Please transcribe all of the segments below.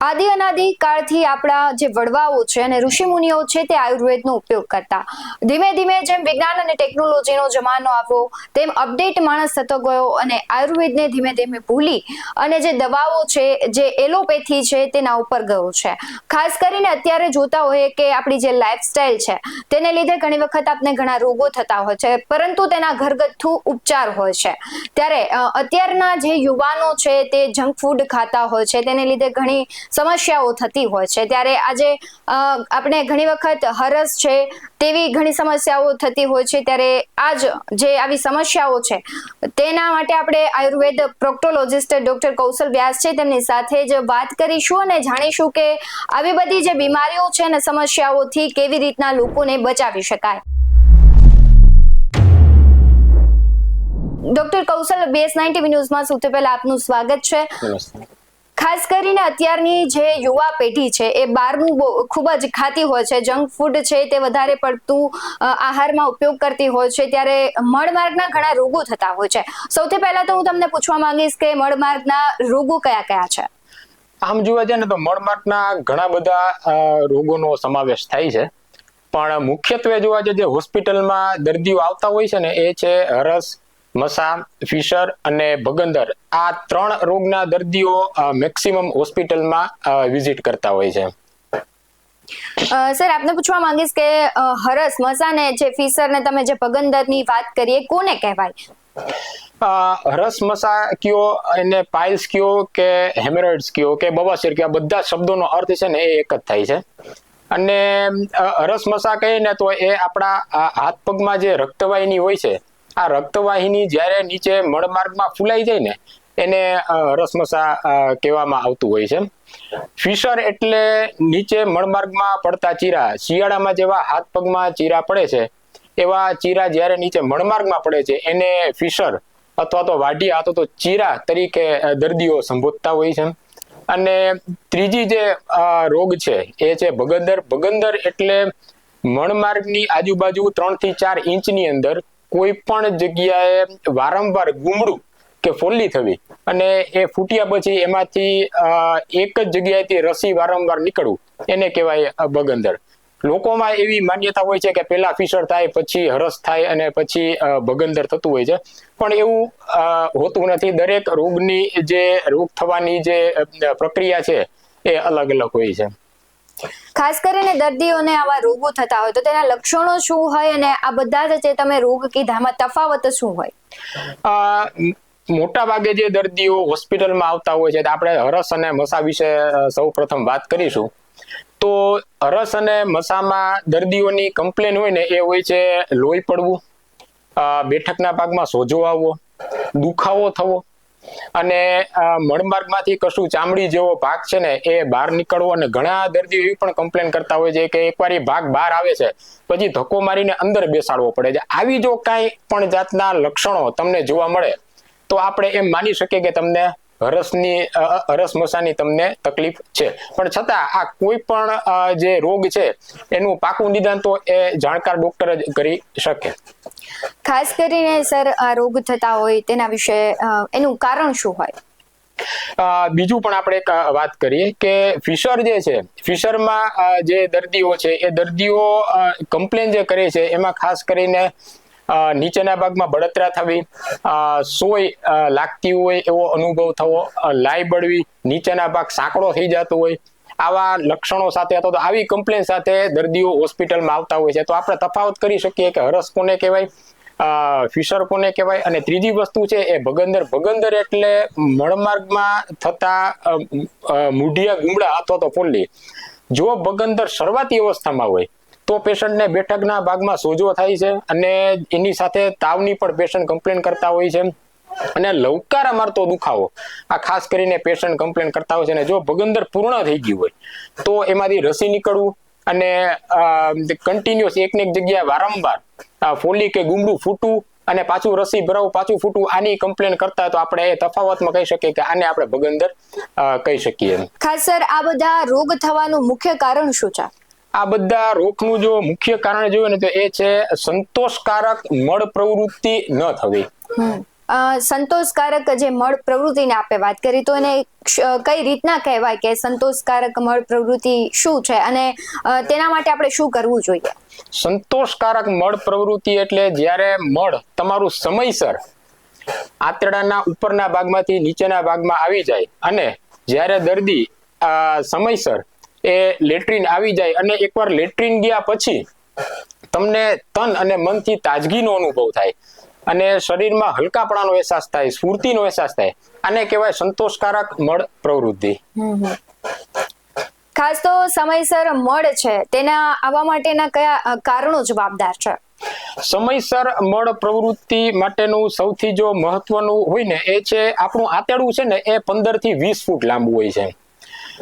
આદિ અનાદિ કાળથી આપણા જે વડવાઓ છે અને ઋષિમુનિઓ છે તે આયુર્વેદનો ઉપયોગ કરતા. ધીમે ધીમે જેમ વિજ્ઞાન અને ટેકનોલોજીનો જમાનો આવ્યો તેમ અપડેટ માણસ થતો ગયો અને આયુર્વેદને ધીમે ધીમે ભૂલી અને જે દવાઓ છે, જે એલોપેથી છે તેના ઉપર ગયો છે. ખાસ કરીને અત્યારે જોતા હોઈએ કે આપણી જે લાઈફસ્ટાઈલ છે તેને લીધે ઘણી વખત આપને ઘણા રોગો થતા હોય છે, પરંતુ તેના ઘરગથ્થુ ઉપચાર હોય છે. ત્યારે અત્યારના જે યુવાનો છે તે જંક ફૂડ ખાતા હોય છે, તેને લીધે ઘણી સમસ્યાઓ થતી હોય છે. ત્યારે આજે આપણે ઘણી વખત હરસ છે તેવી ઘણી સમસ્યાઓ થતી હોય છે. ત્યારે આજ જે આવી સમસ્યાઓ છે તેના માટે આપણે આયુર્વેદ પ્રોક્ટોલોજિસ્ટ ડોક્ટર કૌશલ વ્યાસ છે તેમની સાથે જ વાત કરીશું અને જાણીશું કે આવી બધી જે બીમારીઓ છે અને સમસ્યાઓથી કેવી રીતના લોકોને બચાવી શકાય. ડોક્ટર કૌશલ, BS9 ન્યૂઝમાં સૌથી પહેલા આપનું સ્વાગત છે. ખાસ કરીને અત્યારની જે યુવા પેઢી છે એ બહારનું ખૂબ જ ખાતી હોય છે, જંક ફૂડ છે તે વધારે પડતું આહારમાં ઉપયોગ કરતી હોય છે. ત્યારે મળમાર્ગના ઘણા રોગો થતા હોય છે. સૌથી પહેલા તો હું તમને પૂછવા માંગીશ કે મળમાર્ગના રોગો કયા કયા છે? આમ જોવા જાય ને તો મળમાર્ગના ઘણા બધા રોગોનો સમાવેશ થાય છે, પણ મુખ્યત્વે જોવા જાય જે હોસ્પિટલમાં દર્દીઓ આવતા હોય છે ને એ છે હરસ, મસા, ફિશર અને ભગંદર. આ ત્રણ રોગના દર્દીઓ મેક્સિમમ હોસ્પિટલમાં વિઝિટ કરતા હોય છે. સર, આપને પૂછવા માંગીશ કે હરસ, મસા ને જે ફિશર ને તમે જે ભગંદરની વાત કરી એ કોને કહેવાય? હરસ, મસા કયો, એને પાઇલ્સ કયો કે હેમરોઇડ્સ કયો કે બવાસીર કયો, બધા શબ્દોનો અર્થ છે ને એ એક જ થાય છે. અને હરસ મસા કહીએ ને તો એ આપણા હાથ પગમાં જે રક્તવાહિની હોય છે, આ રક્તવાહિની જ્યારે નીચે મળમાર્ગમાં ફૂલાઈ જાય ને એને હરસમસા કહેવામાં આવતું હોય છે. ફિશર એટલે નીચે મળમાર્ગમાં પડતા ચીરા. શિયાળામાં જેવા હાથ પગમાં ચીરા પડે છે એવા ચીરા જ્યારે નીચે મળમાર્ગમાં પડે છે એને ફિશર અથવા તો વાઢિયા અથવા તો ચીરા તરીકે દર્દીઓ સંબોધતા હોય છે. અને ત્રીજી જે રોગ છે એ છે ભગંદર. ભગંદર એટલે મળમાર્ગની આજુબાજુ 3 થી 4 ઇંચની અંદર કોઈ પણ જગ્યાએ વારંવાર ગુમડું કે ફોલ્લી થવી અને એ ફૂટ્યા પછી એમાંથી એક જ જગ્યાએથી રસી વારંવાર નીકળવું એને કહેવાય ભગંદર. લોકોમાં એવી માન્યતા હોય છે કે પહેલા ફિશર થાય, પછી હરસ થાય અને પછી ભગંદર થતું હોય છે, પણ એવું હોતું નથી. દરેક રોગની જે રોગ થવાની જે પ્રક્રિયા છે એ અલગ અલગ હોય છે. ખાસ કરીને દર્દીઓને આવા રોગો થતા હોય તો તેના લક્ષણો શું હોય અને આ બધા જે તમે રોગ કીધામાં તફાવત શું હોય? મોટા ભાગે જે દર્દીઓ હોસ્પિટલમાં આવતા હોય છે, આપણે હરસ અને મસા વિશે સૌ પ્રથમ વાત કરીશું. તો હરસ અને મસામાં દર્દીઓની કમ્પ્લેન હોય ને એ હોય છે લોહી પડવું, બેઠકના ભાગમાં સોજો આવવો, દુખાવો થવો અને મળમાર્ગમાંથી કશું ચામડી જેવો ભાગ છે ને એ બહાર નીકળવો. અને ઘણા દર્દીઓ એવી પણ કમ્પ્લેન કરતા હોય છે કે એકવાર એ ભાગ બહાર આવે છે પછી ધક્કો મારીને અંદર બેસાડવો પડે છે. આવી જો કાંઈ પણ જાતના લક્ષણો તમને જોવા મળે તો આપણે એમ માની શકીએ કે તમને હરસ મસાની તમને તકલીફ છે. પણ છતાં આ કોઈ પણ જે રોગ છે એનું પાકું નિદાન તો એ જાણકાર ડોક્ટર જ કરી શકે. ખાસ કરીને સર આ રોગ થતા હોય તેના વિશે એનું કારણ શું હોય? બીજું પણ આપણે એક વાત કરીએ કે ફિશર જે છે, ફિશરમાં જે દર્દીઓ છે એ દર્દીઓ કમ્પ્લેન જે કરે છે એમાં ખાસ કરીને નીચેના ભાગમાં બળતરા થવી, સોય લાગતી હોય એવો અનુભવ થવો, લાઈ બળવી, નીચેના ભાગ સાંકડો થઈ જતો હોય, આવા લક્ષણો સાથે અથવા તો આવી કમ્પ્લેન સાથે દર્દીઓ હોસ્પિટલમાં આવતા હોય છે. તો આપણે તફાવત કરી શકીએ કે હરસ કોને કહેવાય, ફિશર કોને કહેવાય અને ત્રીજી વસ્તુ છે એ ભગંદર. ભગંદર એટલે મળમાર્ગમાં થતા મૂઢિયા ગુમડા અથવા તો ફોલ્લી. જો ભગંદર શરૂઆતી અવસ્થામાં હોય તો પેશન્ટને બેઠકના ભાગમાં સોજો થાય છે અને એની સાથે તાવની પણ પેશન્ટ કમ્પ્લેન કરતા હોય છે અને લવકારા મારતો દુખાવો આ ખાસ કરીને પેશન્ટ કમ્પ્લેન કરતા હોય છે. અને જો ભગંદર પૂર્ણ થઈ ગયું હોય તો એમાંથી રસી નીકળવું અને કન્ટિન્યુઅસ એકને એક જગ્યાએ વારંવાર ફોલી કે ગુમડું ફૂટવું અને પાછું રસી ભરાવું, પાછું ફૂટવું, આની કમ્પ્લેન કરતા હોય તો આપણે એ તફાવતમાં કહી શકીએ કે આને આપણે ભગંદર કહી શકીએ. ખાસ સર આ બધા રોગ થવાનું મુખ્ય કારણ શું છે? આ બધા રોગનું જો મુખ્ય કારણ જોઈએ ને તો એ છે સંતોષકારક મળ પ્રવૃત્તિ ન થવી. સંતોષકારક જે મળ પ્રવૃત્તિને આપણે વાત કરી તો એને કઈ રીતના કહેવાય કે સંતોષકારક મળ પ્રવૃત્તિ શું છે અને તેના માટે આપણે શું કરવું જોઈએ? સંતોષકારક મળ પ્રવૃત્તિ એટલે જ્યારે મળ તમારું સમયસર આંતરડાના ઉપરના ભાગમાંથી નીચેના ભાગમાં આવી જાય અને જ્યારે દર્દી સમયસર એ લેટ્રિન આવી જાય અને એકવાર લેટ્રિન ગયા પછી તમને તન અને મનથી તાજગીનો અનુભવ થાય અને શરીરમાં હલકાપણાનો અહેસાસ થાય, સ્ફૂર્તિનો અહેસાસ થાય, આને કહેવાય સંતોષકારક મળ પ્રવૃત્તિ. ખાસ તો સમયસર મળ છે તેના આવવા માટેના કયા કારણો જવાબદાર છે? સમયસર મળ પ્રવૃત્તિ માટેનું સૌથી જો મહત્વનું હોય ને એ છે આપણું આંતરડું છે ને એ 15 થી 20 ફૂટ લાંબુ હોય છે.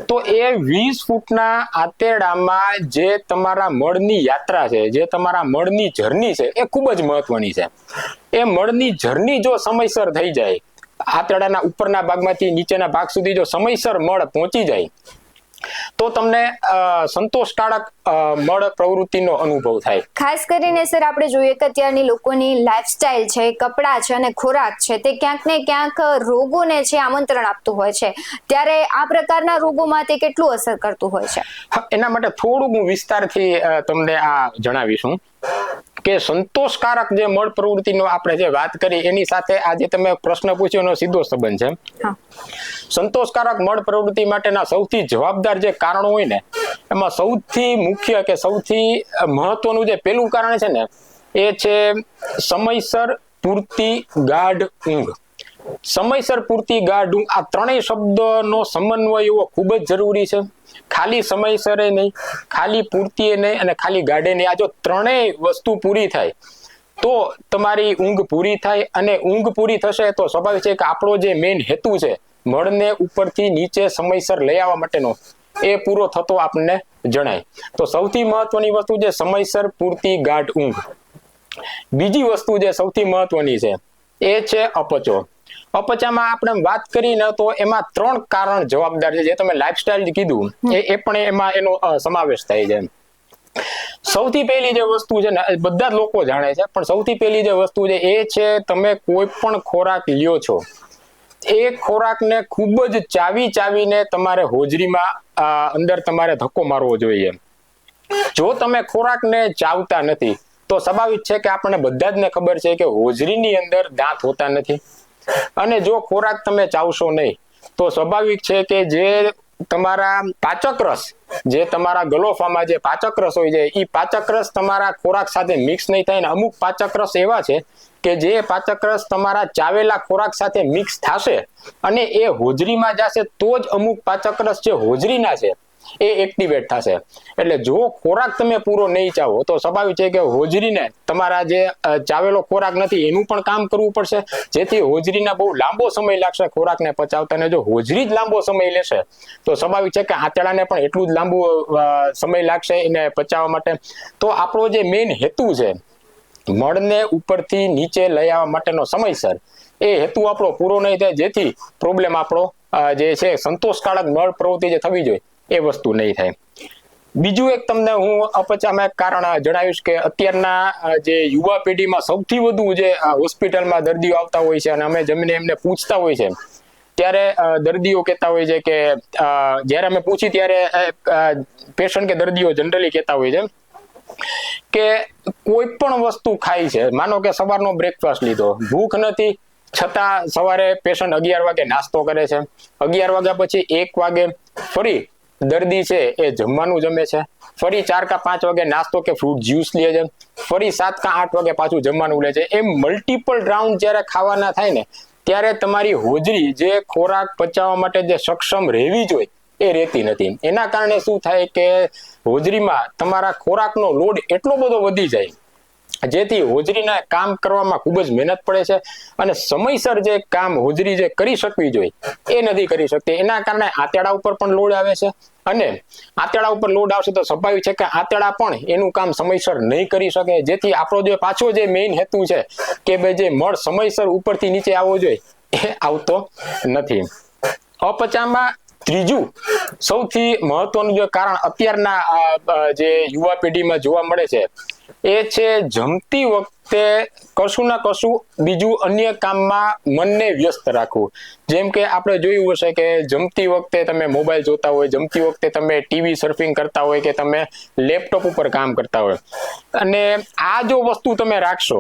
તો એ 20 ફૂટના આંતરડામાં જે તમારા મળની યાત્રા છે, જે તમારા મળની જર્ની છે એ ખૂબ જ મહત્વની છે. એ મળની જર્ની જો સમયસર થઈ જાય, આંતરડાના ઉપરના ભાગમાંથી નીચેના ભાગ સુધી જો સમયસર મળ પહોંચી જાય તો તમને સંતોષકારક મળ પ્રવૃત્તિનો અનુભવ થાય. ખાસ કરીને સર આપણે જોઈએ કે અત્યારની લોકોની લાઈફસ્ટાઈલ છે, કપડાં છે અને ખોરાક છે તે ક્યાંક ને ક્યાંક રોગોને છે આમંત્રણ આપતું હોય છે, ત્યારે આ પ્રકારના રોગોમાં તે કેટલું અસર કરતું હોય છે? એના માટે થોડુંક હું વિસ્તારથી તમને આ જણાવીશું કે સંતોષકારક જે મળ પ્રવૃત્તિનો આપણે જે વાત કરી એની સાથે આજે તમે પ્રશ્ન પૂછ્યો એનો સીધો સંબંધ છે. સંતોષકારક મળ પ્રવૃત્તિ માટેના સૌથી જવાબદાર જે કારણો હોય ને એમાં સૌથી મુખ્ય કે સૌથી મહત્વનું જે પહેલું કારણ છે ને એ છે સમયસર પૂરતી ગાઢ ઊંઘ. સમયસર પૂરતી ગાઢ ઊંઘ, આ ત્રણેય શબ્દનો સમન્વય એવો ખૂબ જ જરૂરી છે. ખાલી સમયસરે નહીં, ખાલી પૂરતી નહીં અને ખાલી ગાઢે નહીં. આ જો ત્રણેય વસ્તુ પૂરી થાય તો તમારી ઊંઘ પૂરી થાય અને ઊંઘ પૂરી થશે તો સ્વાભાવિક છે કે આપણો જે મેઇન હેતુ છે મળને ઉપરથી નીચે સમયસર લઈ આવવા માટેનો એ પૂરો થતો આપણને જણાય. તો સૌથી મહત્વની વસ્તુ છે સમયસર પૂરતી ગાઢ ઊંઘ. બીજી વસ્તુ જે સૌથી મહત્વની છે એ છે અપચો. અપચામાં આપણે વાત કરીને તો એમાં 3 કારણ જવાબદાર છે. જે તમે લાઈફસ્ટાઈલ કીધું એ પણ એમાં એનો સમાવેશ થાય છે. સૌથી પહેલી જે વસ્તુ છે ને બધા જ લોકો જાણે છે, પણ સૌથી પહેલી જે વસ્તુ છે એ છે તમે કોઈ પણ ખોરાક લ્યો છો એ ખોરાકને ખૂબ જ ચાવીને તમારે હોજરીમાં અંદર તમારે ધક્કો મારવો જોઈએ. જો તમે ખોરાકને ચાવતા નથી તો સ્વાભાવિક છે કે આપણને બધા જ ને ખબર છે કે હોજરીની અંદર દાંત હોતા નથી અને જો ખોરાક તમે ચાવશો નહીં તો સ્વાભાવિક છે કે જે તમારા પાચક રસ, જે તમારા ગલોફામાં જે પાચક રસ હોય છે એ પાચક રસ તમારા ખોરાક સાથે મિક્સ નહીં થાય. ને અમુક પાચક રસ એવા છે કે જે પાચક રસ તમારા ચાવેલા ખોરાક સાથે મિક્સ થશે અને એ હોજરીમાં જશે તો જ અમુક પાચક રસ જે હોજરીના છે એ એક્ટિવેટ થશે. એટલે જો ખોરાક તમે પૂરો નહીં ચાવો તો સ્વાભાવિક છે કે હોજરીને તમારા જે ચાવેલો ખોરાક નથી એનું પણ કામ કરવું પડશે, જેથી હોજરીના બહુ લાંબો સમય લાગશે ખોરાકને પચાવતા. અને જો હોજરી જ લાંબો સમય લેશે તો સ્વાભાવિક છે કે આંતરડાને પણ એટલું જ લાંબુ સમય લાગશે એને પચાવવા માટે. તો આપણો જે મેઇન હેતુ છે મળને ઉપરથી નીચે લઈ આવવા માટેનો સમયસર, એ હેતુ આપણો પૂરો નહીં થાય, જેથી પ્રોબ્લેમ આપણો જે છે સંતોષકારક મળ પ્રવૃત્તિ જે થવી જોઈએ એ વસ્તુ નહીં થાય. બીજું એક તમને હું અપચામાં એક કારણ જણાવીશ કે અત્યારના જે યુવા પેઢીમાં સૌથી વધુ જે હોસ્પિટલમાં દર્દીઓ આવતા હોય છે અને અમે જમીને એમને પૂછતા હોય છે ત્યારે દર્દીઓ કહેતા હોય છે કે જ્યારે અમે પૂછી ત્યારે પેશન્ટ કે દર્દીઓ જનરલી કહેતા હોય છે કે કોઈ પણ વસ્તુ ખાય છે, માનો કે સવારનો બ્રેકફાસ્ટ લીધો, ભૂખ નથી છતાં સવારે પેશન્ટ 11 વાગે નાસ્તો કરે છે, 11 વાગ્યા પછી 1 વાગે ફરી દર્દી છે એ જમવાનું જમે છે, ફરી 4 કે 5 વાગે નાસ્તો કે ફ્રૂટ જ્યુસ લે છે, ફરી 7 કે 8 વાગે પાછું જમવાનું લે છે. એમ મલ્ટિપલ રાઉન્ડ જ્યારે ખાવાના થાય ને ત્યારે તમારી હોજરી જે ખોરાક પચાવવા માટે જે સક્ષમ રહેવી જોઈએ એ રહેતી નથી. એના કારણે શું થાય કે હોજરીમાં તમારા ખોરાકનો લોડ એટલો બધો વધી જાય જેથી હોજરીના કામ કરવામાં ખૂબ જ મહેનત પડે છે અને સમયસર જે કામ હોજરી જે કરી શકવી જોઈએ એ નથી કરી શકતી. એના કારણે આંતરડા ઉપર પણ લોડ આવે છે અને આંતરડા ઉપર લોડ આવશે તો સ્વાભાવિક છે કે આંતરડા પણ એનું કામ સમયસર નહીં કરી શકે, જેથી આપણો જે પાછો જે મેઇન હેતુ છે કે ભાઈ જે મળ સમયસર ઉપરથી નીચે આવવો જોઈએ એ આવતો નથી. અપચામાં ત્રીજું સૌથી મહત્વનું જે કારણ અત્યારના જે યુવા પેઢીમાં જોવા મળે છે એ છે જમતી વખતે કશું ના કશું બીજું અન્ય કામમાં મનને વ્યસ્ત રાખવું. જેમ કે આપણે જોયું હશે કે જમતી વખતે તમે મોબાઈલ જોતા હોય, જમતી વખતે તમે ટીવી સર્ફિંગ કરતા હોય કે તમે લેપટોપ ઉપર કામ કરતા હોય, અને આ જો વસ્તુ તમે રાખશો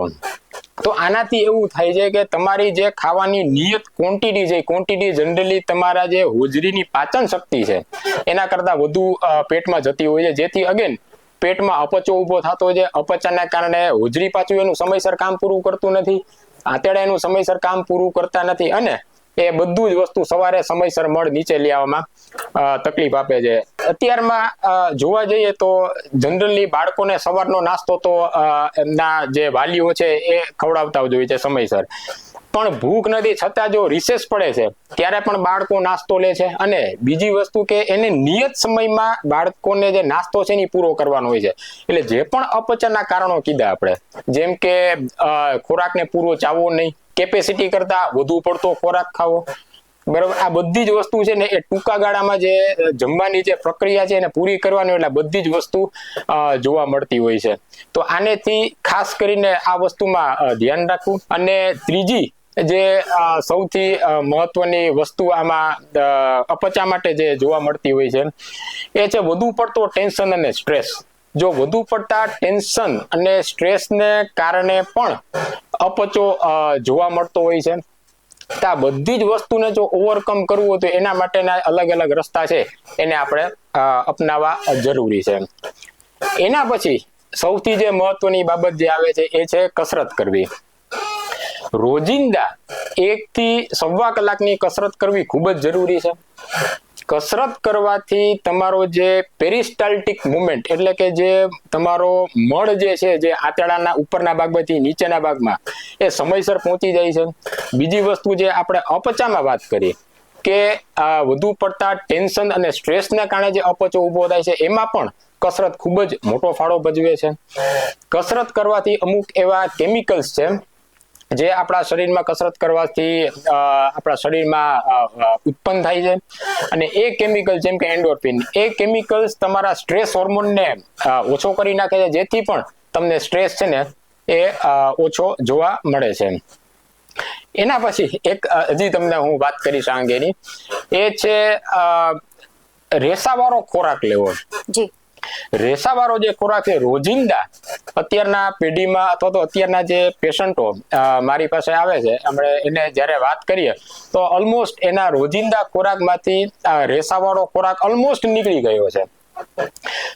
તો આનાથી એવું થાય છે કે તમારી જે ખાવાની નિયત ક્વોન્ટિટી છે, ક્વોન્ટિટી જનરલી તમારા જે હોજરીની પાચન શક્તિ છે એના કરતા વધુ પેટમાં જતી હોય છે, જેથી અગેન પેટમાં અપચો ઉભો થતો હોય છે. અપચાના કારણે હોજરી પાછું એનું સમયસર કામ પૂરું કરતું નથી, આંતરડા એનું સમયસર કામ પૂરું કરતા નથી, અને એ બધું જ વસ્તુ સવારે સમયસર મળ નીચે લઈ આવવામાં તકલીફ આપે છે. અત્યારમાં જોવા જઈએ તો જનરલી બાળકોને સવારનો નાસ્તો તો એમના જે વાલીઓ છે એ ખવડાવતા જ હોય છે સમયસર, પણ ભૂખ નથી છતાં જો રિસેસ પડે છે ત્યારે પણ બાળકો નાસ્તો લે છે. અને બીજી વસ્તુ કે એને નિયત સમયમાં બાળકોને જે નાસ્તો છે એ પૂરો કરવાનો હોય છે. એટલે જે પણ અપચરના કારણો કીધા આપણે, જેમ કે ખોરાકને પૂરો ચાવવો નહીં, કેપેસિટી કરતા વધુ પડતો ખોરાક ખાવો, બરાબર, આ બધી જ વસ્તુ છે ને એ ટૂંકા ગાળામાં જે જમવાની જે પ્રક્રિયા છે એને પૂરી કરવાની, એટલે બધી જ વસ્તુ જોવા મળતી હોય છે. તો આનેથી ખાસ કરીને આ વસ્તુમાં ધ્યાન રાખવું. અને ત્રીજી જે સૌથી મહત્વની વસ્તુ આમાં અપચા માટે જે જોવા મળતી હોય છે એ છે વધુ પડતો ટેન્શન અને સ્ટ્રેસ. જો વધુ પડતા ટેન્શન અને સ્ટ્રેસને કારણે પણ અપચો જોવા મળતો હોય છે. આ બધી જ વસ્તુને જો ઓવરકમ કરવું હોય તો એના માટેના અલગ અલગ રસ્તા છે એને આપણે અપનાવવા જરૂરી છે. એના પછી સૌથી જે મહત્વની બાબત જે આવે છે એ છે કસરત કરવી. રોજિંદા 1 થી 1.25 કલાકની કસરત કરવી ખૂબ જ જરૂરી છે. કસરત કરવાથી તમારો જે પેરિસ્ટાલ્ટિક મુવમેન્ટ એટલે કે જે તમારો મળ જે છે જે આંતરડાના ઉપરના ભાગમાંથી નીચેના ભાગમાં એ સમયસર પહોંચી જાય છે. બીજી વસ્તુ જે આપણે અપચામાં વાત કરી કે વધુ પડતા ટેન્શન અને સ્ટ્રેસના કારણે જે અપચો ઊભો થાય છે એમાં પણ કસરત ખૂબ જ મોટો ફાળો ભજવે છે. કસરત કરવાથી અમુક એવા કેમિકલ્સ છે જે આપણા શરીરમાં કસરત કરવાથી આપણા શરીરમાં ઉત્પન્ન થાય છે, અને એ કેમિકલ જેમ કે એન્ડોર્ફિન, એ કેમિકલ્સ તમારા સ્ટ્રેસ હોર્મોનને ઓછો કરી નાખે છે, જેથી પણ તમને સ્ટ્રેસ છે ને એ ઓછો જોવા મળે છે. એના પછી એક હજી તમને હું વાત કરીશ આ અંગેની, એ છે રેસાવાળો ખોરાક લેવો. જી, રેસાવાળો જે ખોરાક છે રોજિંદા અત્યારના પેઢીમાં અથવા તો અત્યારના જે પેશન્ટો મારી પાસે આવે છે, આપણે એને જ્યારે વાત કરીએ તો ઓલમોસ્ટ એના રોજિંદા ખોરાકમાંથી રેસાવાળો ખોરાક ઓલમોસ્ટ નીકળી ગયો છે.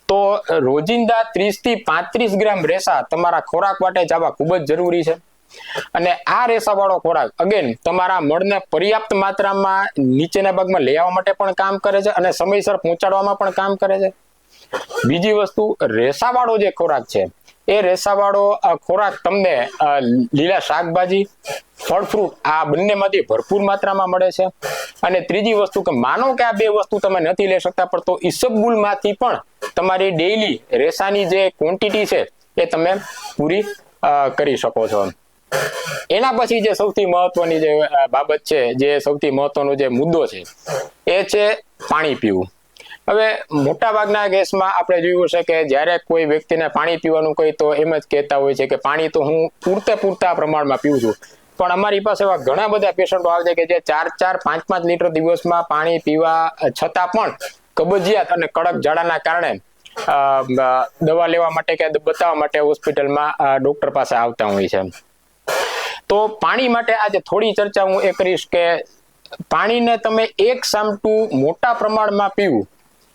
તો રોજિંદા 30 થી 35 ગ્રામ રેસા તમારા ખોરાક માટે જવા ખૂબ જ જરૂરી છે. અને આ રેસાવાળો ખોરાક અગેન તમારા મળને પર્યાપ્ત માત્રામાં નીચેના ભાગમાં લઈ આવવા માટે પણ કામ કરે છે અને સમયસર પહોંચાડવામાં પણ કામ કરે છે. બીજી વસ્તુ, રેસાવાળો જે ખોરાક છે એ રેસાવાળો ખોરાક તમને લીલા શાકભાજી, ફળ ફ્રૂટ આ બંનેમાંથી ભરપૂર માત્રામાં મળે છે. અને ત્રીજી વસ્તુ કે માનો કે આ બે વસ્તુ તમે નથી લઈ શકતા પણ તો ઈસબગુલમાંથી પણ તમારી ડેઈલી રેસાની જે ક્વોન્ટિટી છે એ તમે પૂરી કરી શકો છો. એના પછી જે સૌથી મહત્વની જે બાબત છે, જે સૌથી મહત્વનો જે મુદ્દો છે એ છે પાણી પીવું. હવે મોટા ભાગના કેસમાં આપણે જોયું છે કે જ્યારે કોઈ વ્યક્તિને પાણી પીવાનું કહે તો એમ જ કહેતા હોય છે કે પાણી તો હું પૂરતા પ્રમાણમાં પીવું છું. પણ અમારી પાસે એવા ઘણા બધા પેશન્ટો આવે છે કે જે 4-4, 5-5 લીટર દિવસમાં પાણી પીવા છતાં પણ કબજિયાત અને કડક ઝાડાના કારણે દવા લેવા માટે કે બતાવવા માટે હોસ્પિટલમાં ડોક્ટર પાસે આવતા હોય છે. તો પાણી માટે આજે થોડી ચર્ચા હું એ કરીશ કે પાણીને તમે એક સામટું મોટા પ્રમાણમાં પીવું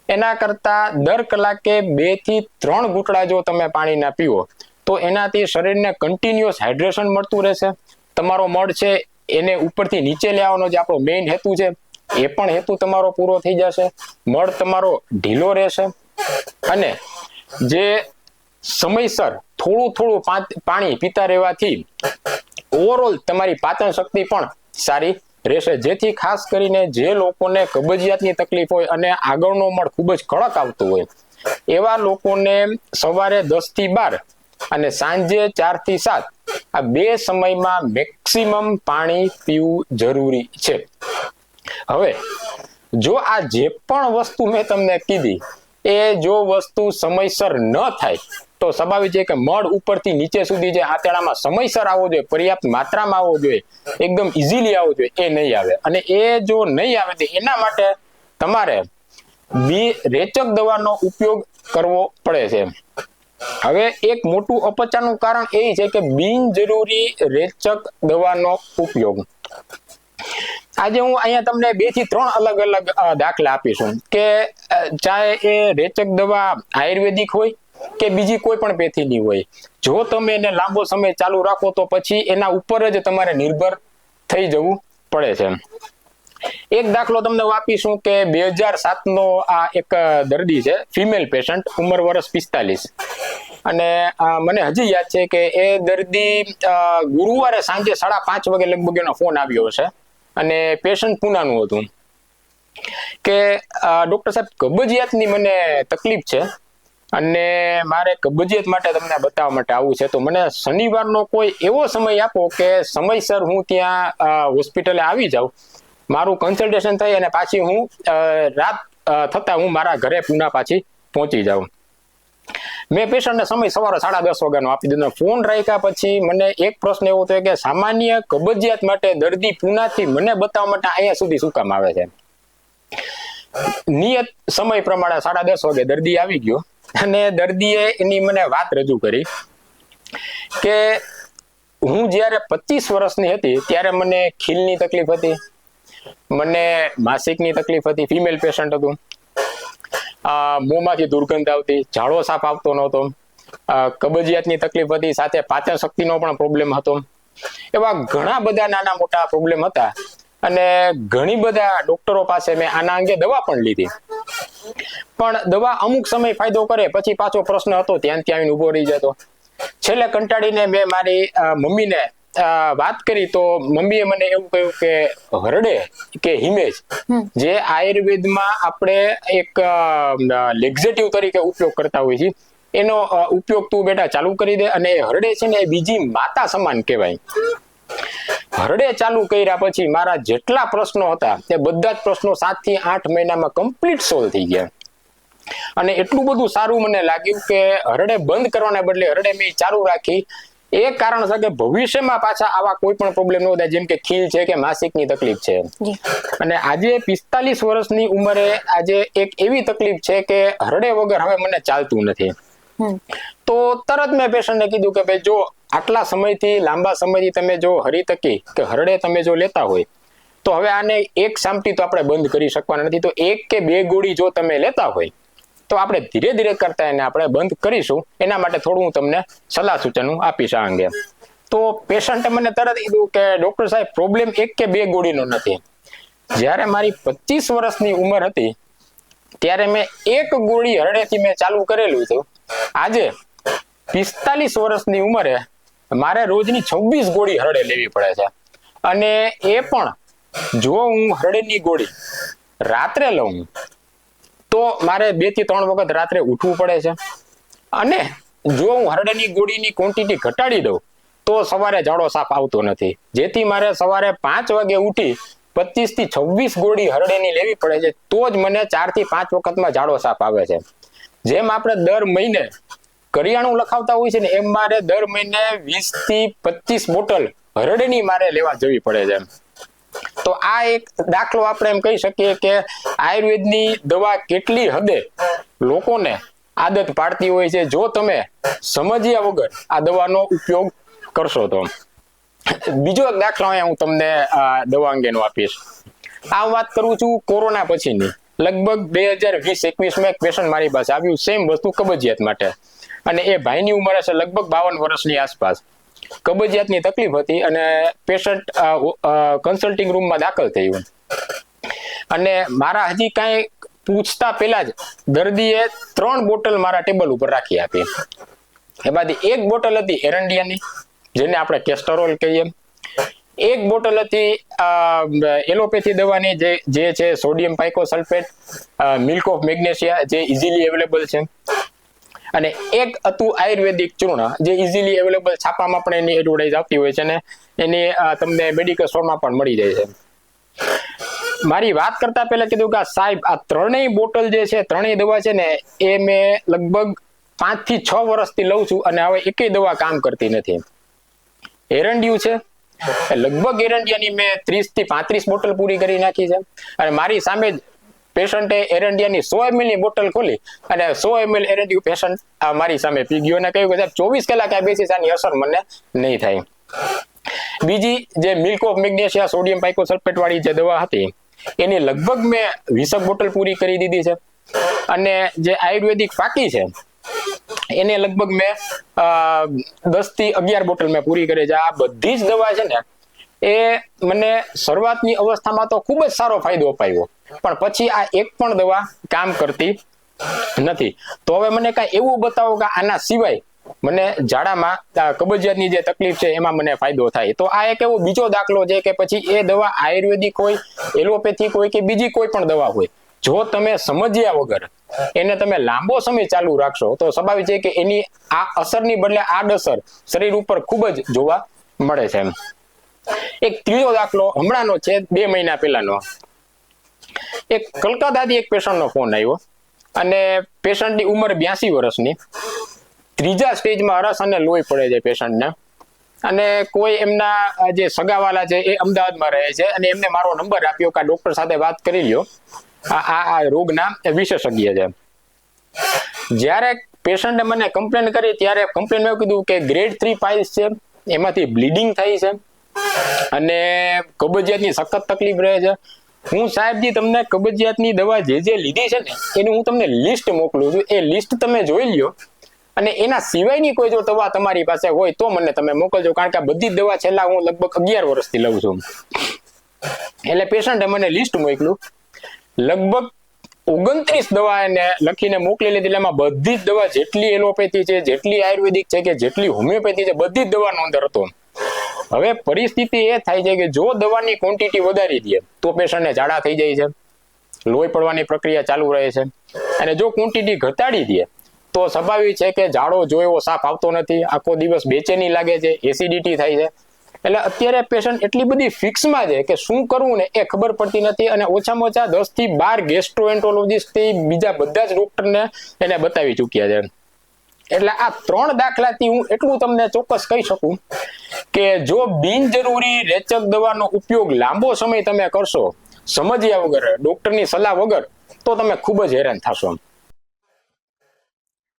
એના કરતા દર કલાકે 2 થી 3 ઘૂંટડા જો તમે પાણીના પીવો તો એનાથી શરીરને કન્ટિન્યુઅસ હાઇડ્રેશન મળતું રહેશે. તમારો મળ છે એને ઉપરથી નીચે લેવાનો જે આપણો મેઇન હેતુ છે એ પણ હેતુ તમારો પૂરો થઈ જશે. મળ તમારો ઢીલો રહેશે અને જે સમયસર થોડું પાણી પીતા રહેવાથી ઓવરઓલ તમારી પાચન શક્તિ પણ સારી રહેશે. જેથી ખાસ કરીને જે લોકોને કબજિયાતની તકલીફ હોય અને આગળનો મળ ખૂબ જ કડક આવતો હોય એવા લોકોને સવારે 10 થી 12 અને સાંજે 4 થી 7 આ 2 સમયમાં મેક્સિમમ પાણી પીવું જરૂરી છે. હવે જો આ જે પણ વસ્તુ મેં તમને કીધી એ જો વસ્તુ સમયસર ન થાય તો સ્વાભાવિક છે કે મળ ઉપરથી નીચે સુધી જે આંતરડામાં સમયસર આવવો જોઈએ, પર્યાપ્ત માત્રામાં આવવો જોઈએ, એકદમ ઇઝીલી આવવો જોઈએ, એ નહીં આવે. અને એ જો નહીં આવે તો એના માટે તમારે રેચક દવાનો ઉપયોગ કરવો પડે છે. હવે એક મોટું અપચાનું કારણ એ છે કે બિનજરૂરી રેચક દવાનો ઉપયોગ. આજે હું અહીંયા તમને 2 થી 3 અલગ અલગ દાખલા આપીશું કે ચાહે એ રેચક દવા આયુર્વેદિક હોય કે બીજી કોઈ પણ પેથીની હોય, જો તમે એને લાંબો સમય ચાલુ રાખો તો પછી એના ઉપર જ તમારે નિર્ભર થઈ જવું પડે છે. એક દાખલો તમને આપીશું કે 2007 નો આ એક દર્દી છે, ફિમેલ પેશન્ટ, ઉંમર વર્ષ 45. અને મને હજી યાદ છે કે એ દર્દી ગુરુવારે સાંજે 5:30 વાગે લગભગ એનો ફોન આવ્યો છે. અને પેશન્ટ પુનાનું હતું કે ડોક્ટર સાહેબ કબજિયાતની મને તકલીફ છે અને મારે કબજિયાત માટે તમને બતાવવા માટે આવવું છે, તો મને શનિવારનો કોઈ એવો સમય આપો કે સમયસર હું ત્યાં હોસ્પિટલે આવી જાઉં, મારું કન્સલ્ટેશન થઈ અને પાછી હું રાત થતા હું મારા ઘરે પુના પાછી પહોંચી જાઉં. મેં પેશન્ટને સમય સવારે 10:30 વાગ્યાનો આપી દીધો. ફોન રાખ્યા પછી મને એક પ્રશ્ન એવો થયો કે સામાન્ય કબજિયાત માટે દર્દી પુનાથી મને બતાવવા માટે અહીંયા સુધી શું કામ આવે છે? નિયત સમય પ્રમાણે 10:30 વાગે દર્દી આવી ગયો અને દર્દીએ એની મને વાત રજૂ કરી કે હું જ્યારે 25 વર્ષની હતી ત્યારે મને ખીલની તકલીફ હતી, મને માસિકની તકલીફ હતી, ફિમેલ પેશન્ટ હતું, મોંમાંથી દુર્ગંધ આવતી, ઝાડો સાફ આવતો નહોતો, કબજિયાતની તકલીફ હતી, સાથે પાચન શક્તિનો પણ પ્રોબ્લેમ હતો. એવા ઘણા બધા નાના મોટા પ્રોબ્લેમ હતા અને ઘણી બધા ડોક્ટરો પાસે મેં આના અંગે દવા પણ લીધી, પણ દવા અમુક સમય ફાયદો કરે પછી પાછો પ્રશ્ન હતો ત્યાં આવીને ઉભો રહી જતો. છેલ્લે કંટાળીને મેં મારી મમ્મીને વાત કરી તો મમ્મીએ મને એવું કહ્યું કે હરડે કે હિમેજ, જે આયુર્વેદમાં આપણે એક લેક્ઝેટિવ તરીકે ઉપયોગ કરતા હોઈએ છીએ, એનો ઉપયોગ તું બેટા ચાલુ કરી દે. અને હરડે છે ને એ બીજી માતા સમાન કહેવાય. હરડે ચાલુ કર્યા પછી મારા જેટલા પ્રશ્નો હતા તે બધા જ પ્રશ્નો 7 થી 8 મહિનામાં કમ્પ્લીટ સોલ્વ થઈ ગયા. અને એટલું બધું સારું મને લાગ્યું કે હરડે બંધ કરવાના બદલે હરડે મેં ચાલુ રાખી. એ કારણ છે કે ભવિષ્યમાં પાછા આવા કોઈ પણ પ્રોબ્લેમ ન થાય, જેમ કે ખીલ છે કે માસિકની તકલીફ છે. અને આજે 45 વર્ષની ઉંમરે આજે એક એવી તકલીફ છે કે હરડે વગર હવે મને ચાલતું નથી. તો તરત મેં પેશન્ટને કીધું કે ભાઈ જો આટલા સમયથી, લાંબા સમયથી તમે જો હરીતકી કે હરડે તમે જો લેતા હોય તો હવે આને એક સામટી તો આપણે બંધ કરી શકવાના નથી. તો 1 કે 2 ગોળી જો તમે લેતા હોય તો આપણે ધીરે ધીરે કરતા એને આપણે બંધ કરીશું. એના માટે થોડું હું તમને સલાહ સૂચન આપીશ આ અંગે. તો પેશન્ટે મને તરત કીધું કે ડોક્ટર સાહેબ પ્રોબ્લેમ 1 કે 2 ગોળીનો નથી. જ્યારે મારી 25 વર્ષની ઉંમર હતી ત્યારે મેં 1 ગોળી હરડેથી મેં ચાલુ કરેલું હતું. આજે 45 વર્ષની ઉંમરે મારે રોજની 26 ગોળી હરડે લેવી પડે છે. અને એ પણ જો હું હરડેની ગોળી રાત્રે લઉં તો મારે 2 થી 3 વખત રાત્રે ઉઠવું પડે છે. અને જો હું હરડેની ગોળીની ક્વોન્ટિટી ઘટાડી દઉં તો સવારે ઝાડો સાફ આવતો નથી, જેથી મારે સવારે 5 વાગે ઉઠી 25 થી 26 ગોળી હરડેની લેવી પડે છે, તો જ મને 4 થી 5 વખતમાં ઝાડો સાફ આવે છે. જેમ આપણે દર મહિને કરિયાણું લખાવતા હોય છે ને એમ મારે દર મહિને 20 થી 25 બોટલ હરડેની મારે લેવા જવી પડે છે. તો આ એક દાખલો આપણે એમ કહી શકીએ કે આયુર્વેદની દવા કેટલી હદે લોકોને આદત પાડતી હોય છે જો તમે સમજ્યા વગર આ દવાનો ઉપયોગ કરશો તો. બીજો એક દાખલો અહીંયા હું તમને દવા અંગેનો આપીશ. આ વાત કરું છું કોરોના પછીની. લગભગ 2020-21 એક પેશન્ટ મારી પાસે આવ્યું, સેમ વસ્તુ કબજિયાત માટે. અને એ ભાઈની ઉંમર હશે લગભગ 52 વર્ષની આસપાસ. કબજિયાતની તકલીફ હતી અને પેશન્ટ કન્સલ્ટિંગ રૂમમાં દાખલ થયું. અને મારા હજી કાંઈ પૂછતા પહેલા જ દર્દીએ 3 બોટલ મારા ટેબલ ઉપર રાખી આપી. એમાંથી 1 બોટલ હતી એરંડિયાની, જેને આપણે કેસ્ટરોલ કહીએ. 1 બોટલ હતી એલોપેથી દવાની જે છે સોડિયમ પાઇકોસલ્ફેટ, મિલ્ક ઓફ મેગ્નેશિયા, જે ઇઝીલી અવેલેબલ છે. અને 1 હતું આયુર્વેદિક ચૂર્ણ, જે ઇઝીલી અવેલેબલ છાપામાં પણ એની એડવર્ટાઇઝ આવતી હોય છે અને એની તમને મેડિકલ સ્ટોરમાં પણ મળી જાય છે. મારી વાત કરતા પહેલા કીધું કે સાહેબ આ 3 બોટલ જે છે, 3 દવા છે ને, એ મેં લગભગ 5 થી 6 વર્ષથી લઉં છું અને હવે એકેય દવા કામ કરતી નથી. એરંડિયું છે, લગભગ એરંડિયાની મેં 30 થી 35 બોટલ પૂરી કરી નાખી છે. અને મારી સામે જ પેશન્ટે એરંડિયાની 100 ml ની બોટલ ખોલી અને 100 ml એરંડિયું પેશન્ટ મારી સામે પી ગયો અને કહ્યું કે સાહેબ 24 કલાક આ બેસીસ, આની અસર મને નહીં થાય. બીજી જે મિલ્ક ઓફ મેગ્નેશિયા સોડિયમ પાઇકોસલ્ફેટ વાળી જે દવા હતી એની લગભગ મેં 20 બોટલ પૂરી કરી દીધી છે. અને જે આયુર્વેદિક ફાકી છે એને લગભગ મેં 10 થી 11 બોટલ મેં પૂરી કરી છે. આ બધી જ દવા છે ને એ મને શરૂઆતની અવસ્થામાં તો ખૂબ જ સારો ફાયદો અપાવ્યો, પણ પછી આ એક પણ દવા કામ કરતી નથી. તો હવે મને કાંઈ એવું બતાવો કે આના સિવાય મને ઝાડામાં કબજિયાતની જે તકલીફ છે એમાં મને ફાયદો થાય. તો આ એક એવો બીજો દાખલો છે કે પછી એ દવા આયુર્વેદિક હોય, એલોપેથિક હોય કે બીજી કોઈ પણ દવા હોય, જો તમે સમજ્યા વગર એને તમે લાંબો સમય ચાલુ રાખશો તો સ્વાભાવિક છે કે એની આ અસરની બદલે આડઅસર શરીર ઉપર ખૂબ જ જોવા મળે છે. એક ત્રીજો દાખલો હમણાંનો છે, 2 મહિના પહેલાનો. એક કલકત્તાથી એક પેશન્ટનો ફોન આવ્યો અને પેશન્ટની ઉંમર 82 વર્ષની, 3જા સ્ટેજમાં અરસ અને લોહી પડે છે પેશન્ટને. અને કોઈ એમના જે સગાવાલા છે એ અમદાવાદમાં રહે છે અને એમને મારો નંબર આપ્યો કે આ ડોક્ટર સાથે વાત કરી લ્યો, આ રોગના વિશેષજ્ઞ છે. જ્યારે પેશન્ટે મને કમ્પ્લેન કરી ત્યારે કમ્પ્લેનમાં એવું કીધું કે ગ્રેડ 3 પાઇલ્સ છે, એમાંથી બ્લીડિંગ થાય છે અને કબજિયાતની સખત તકલીફ રહે છે. હું સાહેબજી તમને કબજિયાતની દવા જે લીધી છે ને એનું હું તમને લિસ્ટ મોકલું છું, એ લિસ્ટ તમે જોઈ લ્યો અને એના સિવાયની કોઈ જો દવા તમારી પાસે હોય તો મને તમે મોકલજો, કારણ કે આ બધી જ દવા છેલ્લા હું લગભગ 11 વર્ષથી લઉં છું. એટલે પેશન્ટે મને લિસ્ટ મોકલ્યું, લગભગ 29 દવા એને લખીને મોકલી લીધી. એમાં બધી જ દવા, જેટલી એલોપેથી છે, જેટલી આયુર્વેદિક છે કે જેટલી હોમિયોપેથી છે, બધી જ દવાનો અંદર હતો. હવે પરિસ્થિતિ એ થાય છે કે જો દવાની ક્વોન્ટિટી વધારી દે તો પેશન્ટને ઝાડા થઈ જાય છે, લોહી પડવાની પ્રક્રિયા ચાલુ રહે છે. અને જો ક્વોન્ટિટી ઘટાડી દે તો સ્વાભાવિક છે કે ઝાડો જો એવો સાફ આવતો નથી, આખો દિવસ બેચેની લાગે છે, એસિડિટી થાય છે. એટલે અત્યારે પેશન્ટ એટલી બધી ફિક્સમાં છે કે શું કરવું ને એ ખબર પડતી નથી. અને ઓછામાં ઓછા 10 થી 12 ગેસ્ટ્રોએન્ટરોલોજીસ્ટ બીજા બધા જ ડોક્ટરને એને બતાવી ચૂક્યા છે. એટલે આ 3 દાખલાથી હું એટલું તમને ચોક્કસ કહી શકું કે જો બિનજરૂરી રેચક દવાનો ઉપયોગ લાંબો સમય તમે કરશો સમજ્યા વગર, ડોક્ટરની સલાહ વગર, તો તમે ખૂબ જ હેરાન થશો.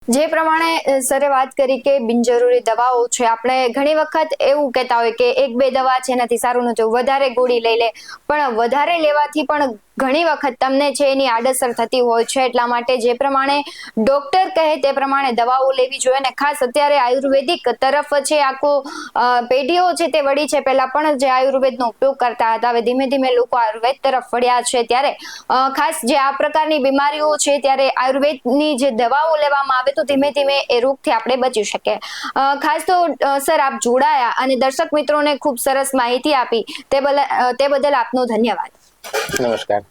જે પ્રમાણે સરે વાત કરી કે બિનજરૂરી દવાઓ છે, આપણે ઘણી વખત એવું કહેતા હોય કે 1-2 દવા છે એનાથી સારું નથી, વધારે ગોળી લઈ લે, પણ વધારે લેવાથી પણ ઘણી વખત તમને છે એની આડઅસર થતી હોય છે. એટલા માટે જે પ્રમાણે ડોક્ટર કહે તે પ્રમાણે દવાઓ લેવી જોઈએ. અને ખાસ અત્યારે આયુર્વેદિક તરફ છે આખો પેઢીઓ છે તે વળી છે. પહેલા પણ જે આયુર્વેદનો ઉપયોગ કરતા હતા, હવે ધીમે ધીમે લોકો આયુર્વેદ તરફ વળ્યા છે. ત્યારે ખાસ જે આ પ્રકારની બીમારીઓ છે ત્યારે આયુર્વેદની જે દવાઓ લેવામાં આવે તો ધીમે ધીમે એ રોગથી આપણે બચી શકીએ. ખાસ તો સર આપ જોડાયા અને દર્શક મિત્રોને ખૂબ સરસ માહિતી આપી તે બદલ આપનો ધન્યવાદ. નમસ્કાર.